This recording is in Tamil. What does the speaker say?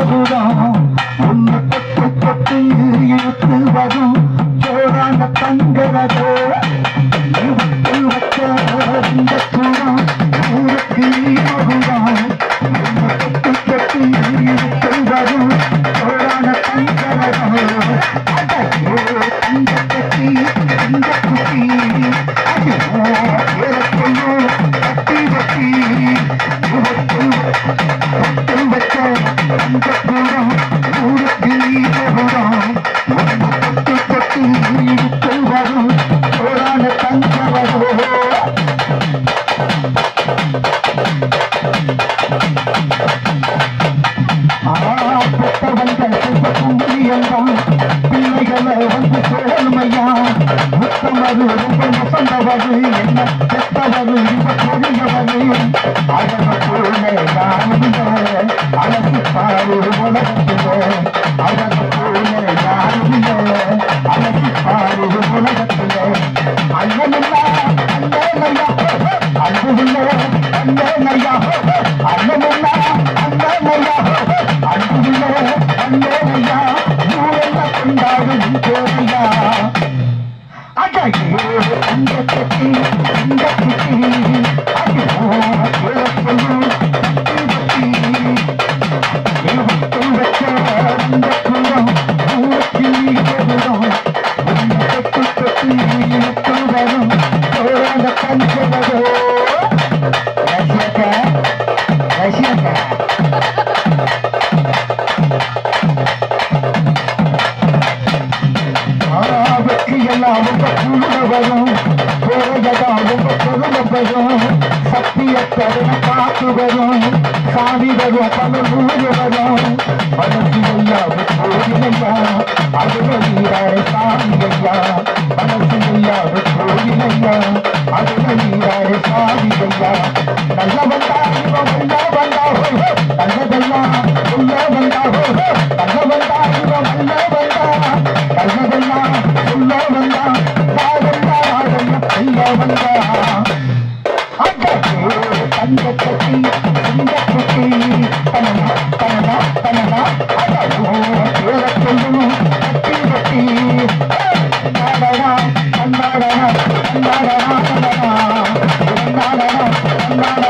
மதுரம் உன்னை தொட்டு தொட்டு இழுத்து வரும் சோறான தங்கரதோ இழுத்து வச்ச இந்த சூடம் ஊருக்கு மதுரம் உன்னை தொட்டு தொட்டு இழுத்து வரும் சோறான தங்கரதோ அதையோ இந்த கட்டி இந்த குட்டி அதுவோ இறக்கையோ கட்டி வட்டி அந்த கூடம் ஊருக்கு மதுரம் உன்னை தொட்டு தொட்டு இழுத்து வரும் சோறான தங்கரதோ பெற்றவங்கள் செல்வம் பிள்ளைகளை வந்து சேருமையா முத்தமது ரொம்ப வசந்தவது என்ன பெற்றவது ரொம்ப பெரியவது அழகு பூனை யாருங்க அழகு பாரு உலகத்திலே அழகு பூனை யாருங்க அழகு பாரு உலகத்திலே அண்ணனுள்ளா அண்ணனையா அன்புள்ள அண்ணனையா அண்ணனுள்ளா அண்ணனையா அன்புள்ள அண்ணனையா ஊரெல்லாம் கொண்டாடும் கோரியா அதையோ அந்த கட்டி இந்த குட்டி அதுவோ இழப்பையோ கட்டி வட்டி வச்ச அந்த குளம் ஊருக்கு மதுரம் உன்னை தொட்டு தொட்டு இழுத்து வரும் சோறான தங்கரதோ ரஷ்யக்கா ரஷ்யக்கா வெற்றியெல்லாம் ரொம்ப கூட வரும் போரையெல்லாம் ரொம்ப பெருமை வரும் சத்தியத்தருண காத்து வரும் சாமி வரும் பல ஊரு வரும் மனசு எல்லாம் கோவிலையா அதுல வீராறு சாமி ஐயா மனசு எல்லாம் கோவிலையா அதுல வீராறு சாமி ஐயா நல்ல வந்தா இவன் நல்ல வந்தா நல்லதெல்லாம் உள்ள வந்தா நல்ல வந்தா இவன் நல்ல வந்தா நல்லதெல்லாம் உள்ள வந்தா வாழந்தா வாழந்த உள்ள வந்தா அதையோ தங்க கட்டி இந்த குட்டி தனனா தனனா தனனா அதையோ இழப்பையும் கட்டி வட்டி நாடனா கண்ணாடனா கண்ணாடனா கண்ணனா நாடனா கண்ணாடனா